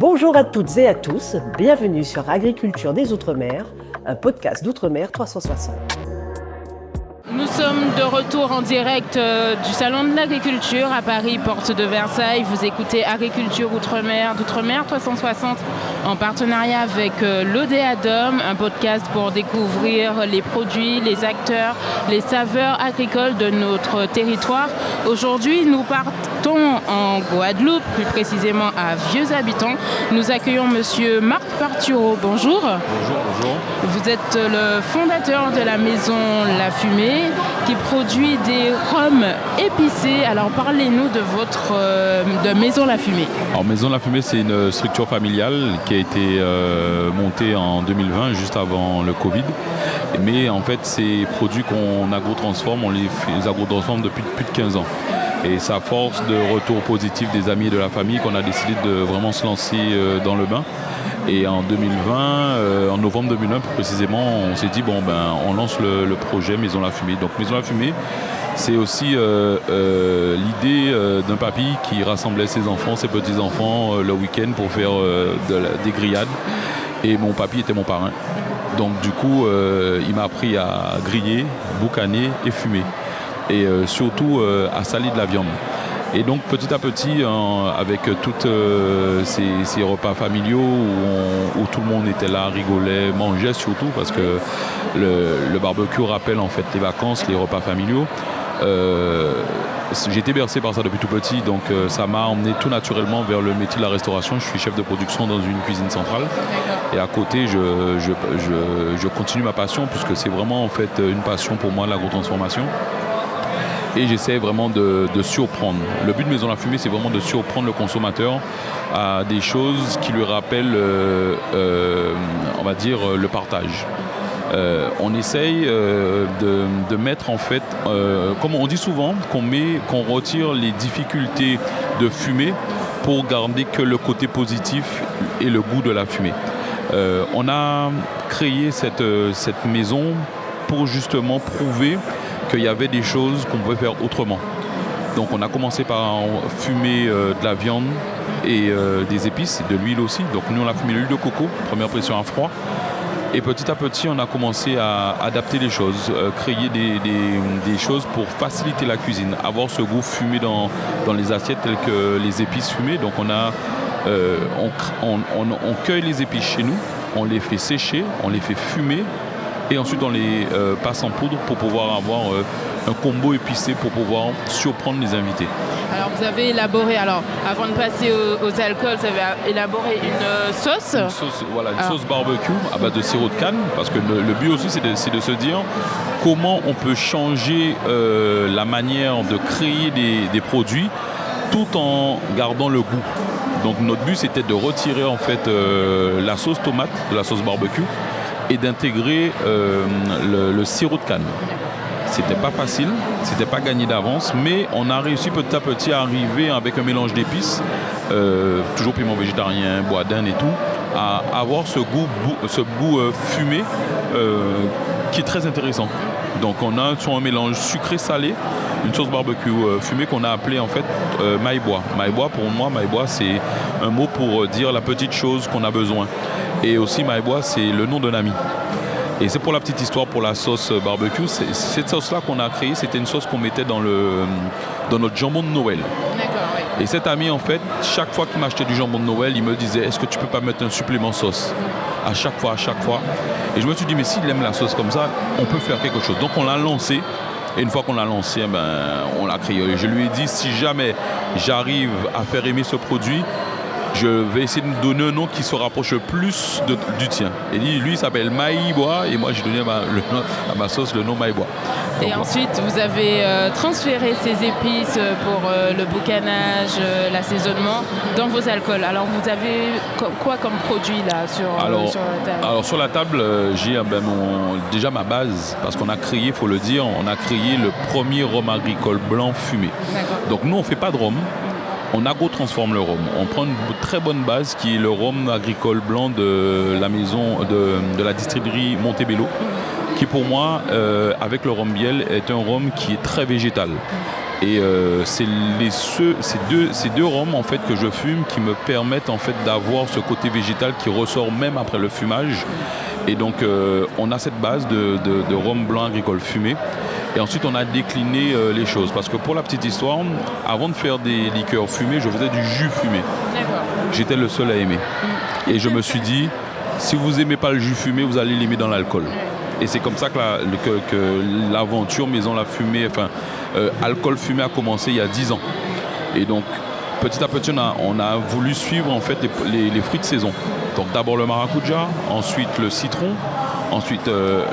Bonjour à toutes et à tous, bienvenue sur Agriculture des Outre-mer, un podcast d'Outre-mer 360. Nous sommes de retour en direct du Salon de l'Agriculture à Paris, porte de Versailles. Vous écoutez Agriculture Outre-mer d'Outre-mer 360 en partenariat avec l'Odéadom, un podcast pour découvrir les produits, les acteurs, les saveurs agricoles de notre territoire. Aujourd'hui, nous partons en Guadeloupe, plus précisément à Vieux-Habitants. Nous accueillons Monsieur Marc Parturo. Bonjour. Bonjour. Vous êtes le fondateur de la maison La Fumée, qui produit des rhums épicés. Alors parlez-nous de votre de Maison La Fumée. Alors Maison La Fumée, c'est une structure familiale qui a été montée en 2020, juste avant le Covid. Mais en fait, ces produits qu'on agro-transforme, on les agro-transforme depuis plus de 15 ans. Et c'est à force de retours positifs des amis et de la famille qu'on a décidé de vraiment se lancer dans le bain. Et en 2020, en novembre 2020 plus précisément, on s'est dit on lance le projet Maison La Fumée. Donc Maison La Fumée, c'est aussi l'idée d'un papy qui rassemblait ses enfants, ses petits-enfants le week-end pour faire des grillades. Et mon papy était mon parrain. Donc du coup, il m'a appris à griller, boucaner et fumer. Et surtout à saler de la viande. Et donc petit à petit, avec tous ces repas familiaux où tout le monde était là, rigolait, mangeait surtout, parce que le barbecue rappelle en fait les vacances, les repas familiaux. J'ai été bercé par ça depuis tout petit, donc ça m'a emmené tout naturellement vers le métier de la restauration. Je suis chef de production dans une cuisine centrale. Et à côté, je continue ma passion, puisque c'est vraiment en fait une passion pour moi, l'agro-transformation. Et j'essaie vraiment de surprendre. Le but de Maison La Fumée, c'est vraiment de surprendre le consommateur à des choses qui lui rappellent, on va dire, le partage. On essaye de mettre en fait, comme on dit souvent, qu'on retire les difficultés de fumer pour garder que le côté positif et le goût de la fumée. On a créé cette maison pour justement prouver qu'il y avait des choses qu'on pouvait faire autrement. Donc on a commencé par fumer de la viande et des épices, de l'huile aussi. Donc nous on a fumé l'huile de coco, première pression à froid. Et petit à petit on a commencé à adapter les choses, créer des choses pour faciliter la cuisine, avoir ce goût fumé dans les assiettes telles que les épices fumées. Donc on cueille les épices chez nous, on les fait sécher, on les fait fumer. Et ensuite, on les passe en poudre pour pouvoir avoir un combo épicé pour pouvoir surprendre les invités. Alors, vous avez élaboré, avant de passer aux alcools, vous avez élaboré une sauce. Une sauce barbecue à base de sirop de canne. Parce que le but aussi, c'est de se dire comment on peut changer la manière de créer des produits tout en gardant le goût. Donc, notre but, c'était de retirer en fait la sauce tomate de la sauce barbecue et d'intégrer le sirop de canne. C'était pas facile, c'était pas gagné d'avance, mais on a réussi petit à petit à arriver avec un mélange d'épices, toujours piment végétarien, bois d'Inde et tout, à avoir ce goût fumé qui est très intéressant. Donc on a sur un mélange sucré-salé, une sauce barbecue fumée qu'on a appelée en fait maïbois. Maïbois, pour moi, maïbois c'est un mot pour dire la petite chose qu'on a besoin. Et aussi maïbois, c'est le nom d'un ami. Et c'est pour la petite histoire, pour la sauce barbecue. Cette sauce-là qu'on a créée, c'était une sauce qu'on mettait dans notre jambon de Noël. D'accord, oui. Et cet ami, en fait, chaque fois qu'il m'achetait du jambon de Noël, il me disait « Est-ce que tu peux pas mettre un supplément sauce ?» À chaque fois. Et je me suis dit « Mais s'il aime la sauce comme ça, on peut faire quelque chose. » Donc on l'a lancé. Et une fois qu'on l'a lancé, on l'a créé. Je lui ai dit « Si jamais j'arrive à faire aimer ce produit, je vais essayer de me donner un nom qui se rapproche le plus du tien. » Et lui, il s'appelle Maïbois, et moi, j'ai donné à ma sauce le nom Maïbois. Et ensuite, vous avez transféré ces épices pour le boucanage, l'assaisonnement dans vos alcools. Alors, vous avez quoi comme produit là sur la table? Alors, sur la table, j'ai déjà ma base, parce qu'on a créé, il faut le dire, le premier rhum agricole blanc fumé. D'accord. Donc, nous, on ne fait pas de rhum. On agro-transforme le rhum. On prend une très bonne base qui est le rhum agricole blanc de la maison de la distillerie Montebello, qui pour moi, avec le rhum biel, est un rhum qui est très végétal. Et c'est ces deux rhums en fait que je fume qui me permettent en fait d'avoir ce côté végétal qui ressort même après le fumage. Et donc on a cette base de rhum blanc agricole fumé. Et ensuite on a décliné les choses. Parce que pour la petite histoire, avant de faire des liqueurs fumées, je faisais du jus fumé. D'accord. J'étais le seul à aimer. Et je me suis dit, si vous n'aimez pas le jus fumé, vous allez l'aimer dans l'alcool. Et c'est comme ça que l'aventure Maison La Fumée, alcool fumé a commencé il y a 10 ans. Et donc, petit à petit, on a voulu suivre en fait les fruits de saison. Donc d'abord le maracuja, ensuite le citron, ensuite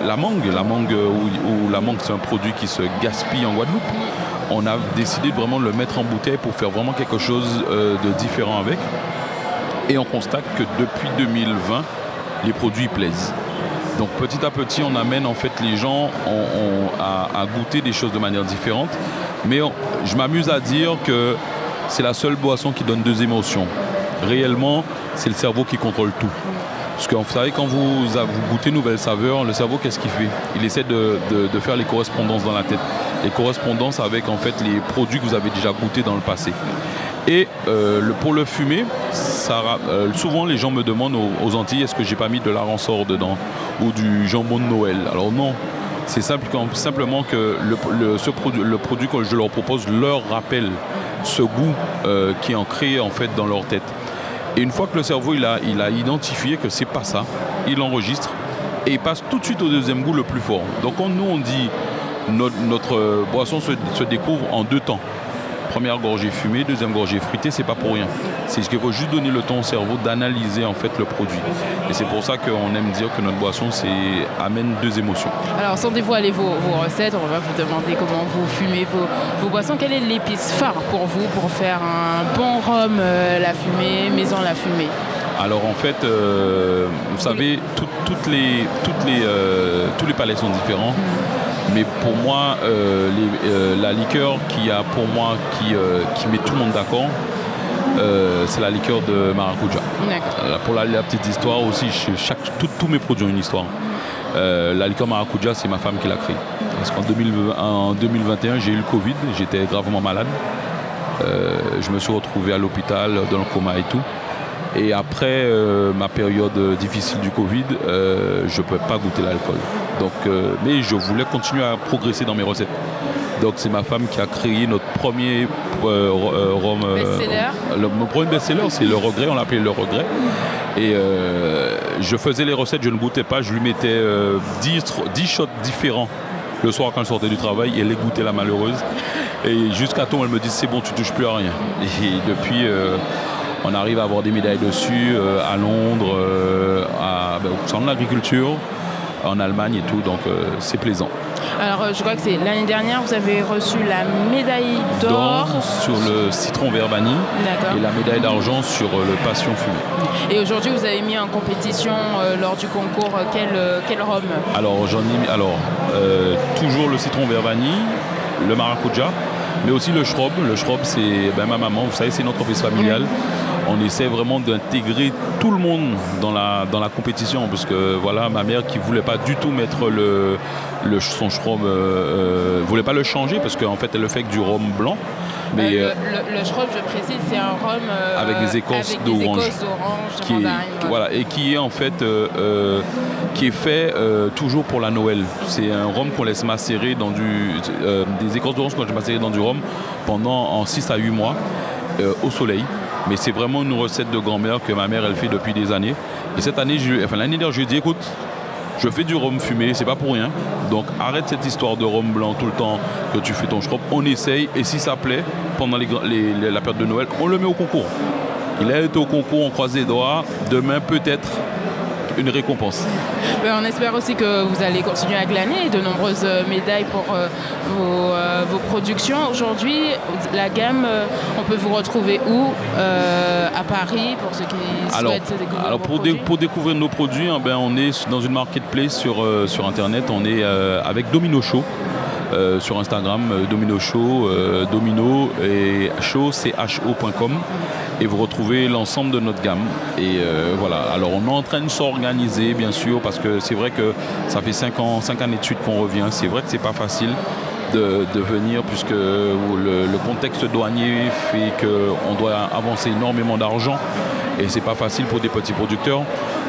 la mangue. La mangue, c'est un produit qui se gaspille en Guadeloupe. On a décidé de vraiment le mettre en bouteille pour faire vraiment quelque chose de différent avec. Et on constate que depuis 2020, les produits plaisent. Donc petit à petit, on amène en fait les gens à goûter des choses de manière différente. Mais je m'amuse à dire que c'est la seule boisson qui donne 2 émotions. Réellement, c'est le cerveau qui contrôle tout. Parce que vous savez, quand vous goûtez une nouvelle saveur, le cerveau, qu'est-ce qu'il fait? Il essaie de faire les correspondances dans la tête. Les correspondances avec en fait les produits que vous avez déjà goûtés dans le passé. Et pour le fumer, souvent les gens me demandent aux Antilles, est-ce que j'ai pas mis de l'aransor dedans ou du jambon de Noël? Alors non, c'est simplement que le produit que je leur propose leur rappelle ce goût qui est ancré en fait dans leur tête. Et une fois que le cerveau il a identifié que c'est pas ça, il enregistre et il passe tout de suite au deuxième goût le plus fort. Donc quand nous on dit notre boisson se découvre en 2 temps. Première gorgée fumée, deuxième gorgée fruitée, c'est pas pour rien. C'est ce qu'il faut juste donner le temps au cerveau d'analyser en fait le produit. Et c'est pour ça qu'on aime dire que notre boisson amène 2 émotions. Alors sans dévoiler vos recettes, on va vous demander comment vous fumez vos boissons. Quelle est l'épice phare pour vous pour faire un bon rhum La Fumée, Maison La Fumée? Alors en fait, vous savez, tous les palais sont différents. Mais pour moi, la liqueur qui met tout le monde d'accord, c'est la liqueur de maracuja. Pour la petite histoire aussi, tous mes produits ont une histoire. La liqueur maracuja, c'est ma femme qui l'a créée. Parce qu'en 2021, j'ai eu le Covid, j'étais gravement malade. Je me suis retrouvé à l'hôpital, dans le coma et tout. Et après ma période difficile du Covid, je ne pouvais pas goûter l'alcool. Donc, mais je voulais continuer à progresser dans mes recettes. Donc c'est ma femme qui a créé notre premier rhum. Best-seller. Mon premier best-seller, c'est Le Regret, on l'appelait Le Regret. Et je faisais les recettes, je ne goûtais pas, je lui mettais 10 shots différents le soir quand je sortais du travail, et elle les goûtait, la malheureuse. Et jusqu'à temps, elle me dit c'est bon, tu touches plus à rien. Et depuis, on arrive à avoir des médailles dessus à Londres, au Salon de l'Agriculture, en Allemagne et tout, donc c'est plaisant. Alors je crois que c'est l'année dernière, vous avez reçu la médaille d'or sur le citron vert vanille. D'accord. Et la médaille d'argent sur le passion fumé. Et aujourd'hui vous avez mis en compétition lors du concours quel rhum? Alors j'en ai mis toujours le citron vert vanille, le maracuja, mais aussi le schrob. Le schrob, c'est ma maman, vous savez, c'est notre entreprise familiale. On essaie vraiment d'intégrer tout le monde dans la compétition, parce que voilà, ma mère qui voulait pas du tout mettre son schrob, voulait pas le changer, parce qu'en fait elle le fait avec du rhum blanc. Mais le schrob, je précise, c'est un rhum avec des écorces d'orange, voilà, et qui est en fait qui est fait toujours pour la Noël. C'est un rhum qu'on laisse macérer dans des écorces d'orange qu'on laisse macérer dans du rhum pendant 6 à 8 mois au soleil. Mais c'est vraiment une recette de grand-mère que ma mère elle fait depuis des années. Et cette année, l'année dernière, je lui ai dit écoute, je fais du rhum fumé, c'est pas pour rien. Donc arrête cette histoire de rhum blanc tout le temps que tu fais ton schrob. On essaye, et si ça plaît, pendant la période de Noël, on le met au concours. Il a été au concours, on croise les doigts. Demain, peut-être une récompense. On espère aussi que vous allez continuer à glaner de nombreuses médailles pour vos productions. Aujourd'hui, la gamme, on peut vous retrouver où? À Paris, pour ceux qui souhaitent découvrir vos produits. Pour découvrir nos produits, on est dans une marketplace sur Internet. On est avec Domino Show. Sur Instagram, Domino Show, Domino et Show, c'est ho.com, et vous retrouvez l'ensemble de notre gamme. Et voilà, alors on est en train de s'organiser, bien sûr, parce que c'est vrai que ça fait 5 années de suite qu'on revient. C'est vrai que c'est pas facile. de venir, puisque le contexte douanier fait qu'on doit avancer énormément d'argent et c'est pas facile pour des petits producteurs.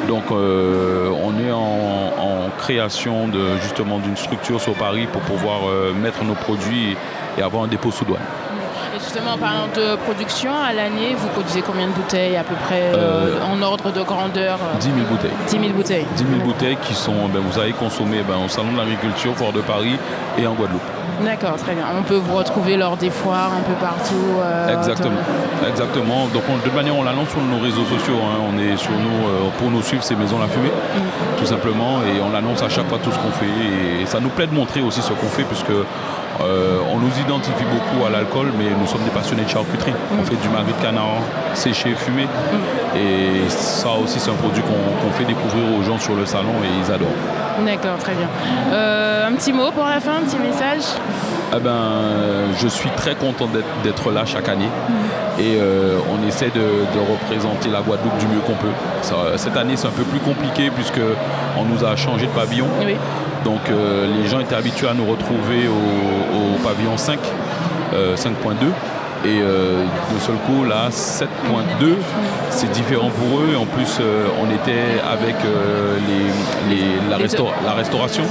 Donc on est en création justement d'une structure sur Paris pour pouvoir mettre nos produits et avoir un dépôt sous douane. Et justement, en parlant de production, à l'année, vous produisez combien de bouteilles à peu près en ordre de grandeur 10 000 bouteilles. 10 000 bouteilles. 10 000 bouteilles qui sont, vous avez consommées au Salon de l'Agriculture, Foire de Paris et en Guadeloupe. D'accord, très bien. On peut vous retrouver lors des foires un peu partout. Exactement. Donc de toute manière, on l'annonce sur nos réseaux sociaux. On est sur nous, pour nous suivre, c'est Maison La Fumée, tout simplement. Et on l'annonce à chaque fois tout ce qu'on fait. Et ça nous plaît de montrer aussi ce qu'on fait, puisque on nous identifie beaucoup à l'alcool, mais nous sommes des passionnés de charcuterie. On fait du magret de canard séché, fumé. Et ça aussi, c'est un produit qu'on fait découvrir aux gens sur le salon et ils adorent. D'accord, très bien. Un petit mot pour la fin, un petit message? Je suis très content d'être là chaque année et on essaie de représenter la Guadeloupe du mieux qu'on peut. Cette année, c'est un peu plus compliqué puisqu'on nous a changé de pavillon. Oui. Donc les gens étaient habitués à nous retrouver au pavillon 5, 5.2. Et de seul coup, là, 7.2, c'est différent pour eux. En plus, on était avec la restauration.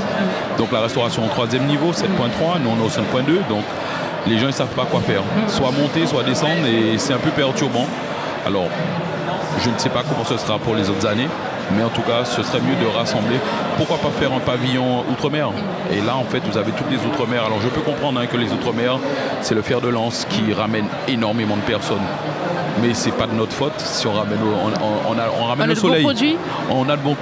Donc la restauration au 3e niveau, 7.3, nous on est au 5.2. Donc les gens ne savent pas quoi faire. Soit monter, soit descendre, et c'est un peu perturbant. Alors, je ne sais pas comment ce sera pour les autres années. Mais en tout cas, ce serait mieux de rassembler. Pourquoi pas faire un pavillon outre-mer? Et là, en fait, vous avez toutes les outre-mer. Alors, je peux comprendre que les outre-mer, c'est le fer de lance qui ramène énormément de personnes. Mais c'est pas de notre faute si on ramène, on ramène le soleil. Bon produit. On a de bons